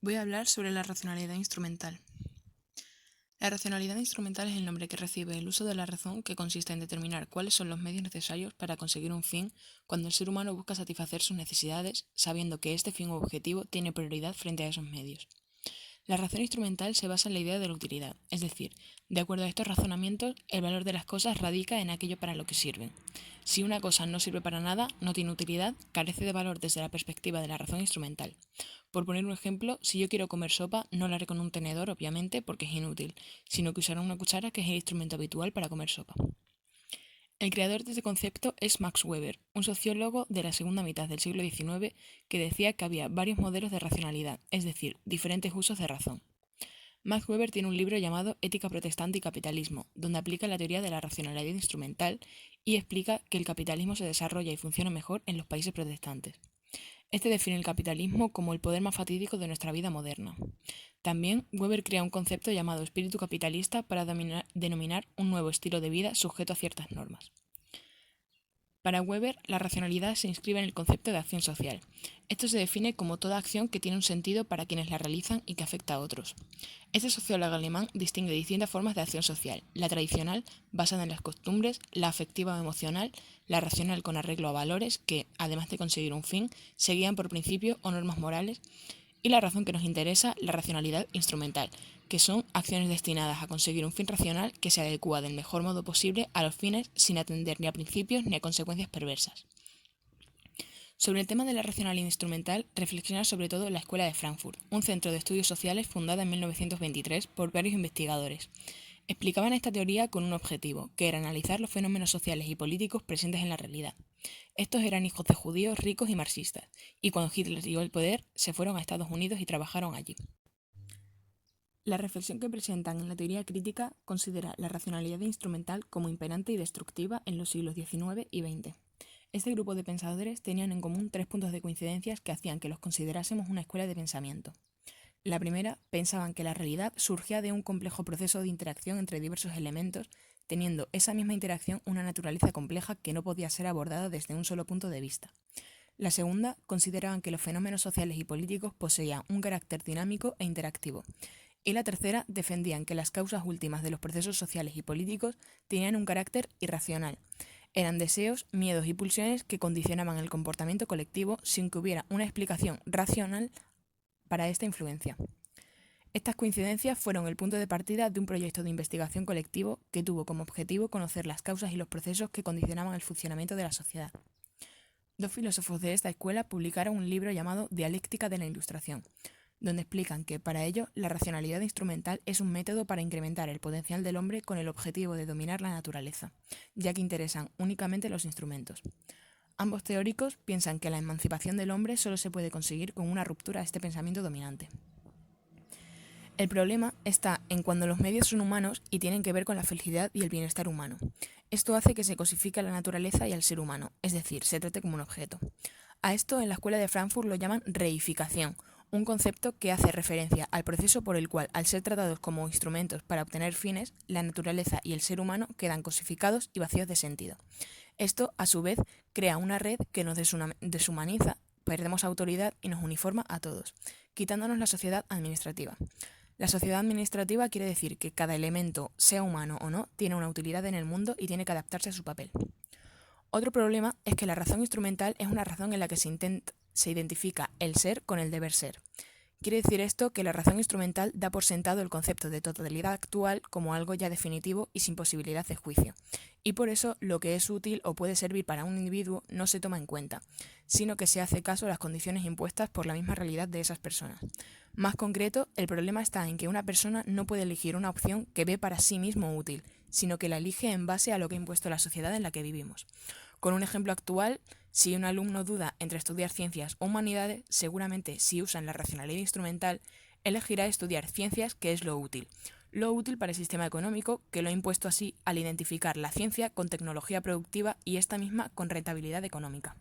Voy a hablar sobre la racionalidad instrumental. La racionalidad instrumental es el nombre que recibe el uso de la razón, que consiste en determinar cuáles son los medios necesarios para conseguir un fin cuando el ser humano busca satisfacer sus necesidades, sabiendo que este fin o objetivo tiene prioridad frente a esos medios. La razón instrumental se basa en la idea de la utilidad, es decir, de acuerdo a estos razonamientos, el valor de las cosas radica en aquello para lo que sirven. Si una cosa no sirve para nada, no tiene utilidad, carece de valor desde la perspectiva de la razón instrumental. Por poner un ejemplo, si yo quiero comer sopa, no la haré con un tenedor, obviamente, porque es inútil, sino que usaré una cuchara, que es el instrumento habitual para comer sopa. El creador de este concepto es Max Weber, un sociólogo de la segunda mitad del siglo XIX que decía que había varios modelos de racionalidad, es decir, diferentes usos de razón. Max Weber tiene un libro llamado Ética protestante y capitalismo, donde aplica la teoría de la racionalidad instrumental y explica que el capitalismo se desarrolla y funciona mejor en los países protestantes. Este define el capitalismo como el poder más fatídico de nuestra vida moderna. También Weber crea un concepto llamado espíritu capitalista para denominar un nuevo estilo de vida sujeto a ciertas normas. Para Weber, la racionalidad se inscribe en el concepto de acción social. Esto se define como toda acción que tiene un sentido para quienes la realizan y que afecta a otros. Este sociólogo alemán distingue distintas formas de acción social: la tradicional, basada en las costumbres; la afectiva o emocional; la racional, con arreglo a valores que, además de conseguir un fin, se guían por principios o normas morales; y la razón que nos interesa, la racionalidad instrumental, que son acciones destinadas a conseguir un fin racional que se adecúa del mejor modo posible a los fines, sin atender ni a principios ni a consecuencias perversas. Sobre el tema de la racionalidad instrumental, reflexiona sobre todo la Escuela de Frankfurt, un centro de estudios sociales fundada en 1923 por varios investigadores. Explicaban esta teoría con un objetivo, que era analizar los fenómenos sociales y políticos presentes en la realidad. Estos eran hijos de judíos ricos y marxistas, y cuando Hitler llegó al poder, se fueron a Estados Unidos y trabajaron allí. La reflexión que presentan en la teoría crítica considera la racionalidad instrumental como imperante y destructiva en los siglos XIX y XX. Este grupo de pensadores tenían en común tres puntos de coincidencias que hacían que los considerásemos una escuela de pensamiento. La primera, pensaban que la realidad surgía de un complejo proceso de interacción entre diversos elementos, teniendo esa misma interacción una naturaleza compleja que no podía ser abordada desde un solo punto de vista. La segunda, consideraban que los fenómenos sociales y políticos poseían un carácter dinámico e interactivo. Y la tercera, defendían que las causas últimas de los procesos sociales y políticos tenían un carácter irracional. Eran deseos, miedos y pulsiones que condicionaban el comportamiento colectivo sin que hubiera una explicación racional para esta influencia. Estas coincidencias fueron el punto de partida de un proyecto de investigación colectivo que tuvo como objetivo conocer las causas y los procesos que condicionaban el funcionamiento de la sociedad. Dos filósofos de esta escuela publicaron un libro llamado Dialéctica de la Ilustración, donde explican que para ello la racionalidad instrumental es un método para incrementar el potencial del hombre con el objetivo de dominar la naturaleza, ya que interesan únicamente los instrumentos. Ambos teóricos piensan que la emancipación del hombre solo se puede conseguir con una ruptura a este pensamiento dominante. El problema está en cuando los medios son humanos y tienen que ver con la felicidad y el bienestar humano. Esto hace que se cosifique a la naturaleza y al ser humano, es decir, se trate como un objeto. A esto en la Escuela de Frankfurt lo llaman reificación, un concepto que hace referencia al proceso por el cual, al ser tratados como instrumentos para obtener fines, la naturaleza y el ser humano quedan cosificados y vacíos de sentido. Esto, a su vez, crea una red que nos deshumaniza, perdemos autoridad y nos uniforma a todos, quitándonos la sociedad administrativa. La sociedad administrativa quiere decir que cada elemento, sea humano o no, tiene una utilidad en el mundo y tiene que adaptarse a su papel. Otro problema es que la razón instrumental es una razón en la que se identifica el ser con el deber ser. Quiere decir esto que la razón instrumental da por sentado el concepto de totalidad actual como algo ya definitivo y sin posibilidad de juicio, y por eso lo que es útil o puede servir para un individuo no se toma en cuenta, sino que se hace caso a las condiciones impuestas por la misma realidad de esas personas. Más concreto, el problema está en que una persona no puede elegir una opción que ve para sí mismo útil, sino que la elige en base a lo que ha impuesto la sociedad en la que vivimos. Con un ejemplo actual, si un alumno duda entre estudiar ciencias o humanidades, seguramente si usan la racionalidad instrumental, elegirá estudiar ciencias, que es lo útil. Lo útil para el sistema económico, que lo ha impuesto así al identificar la ciencia con tecnología productiva y esta misma con rentabilidad económica.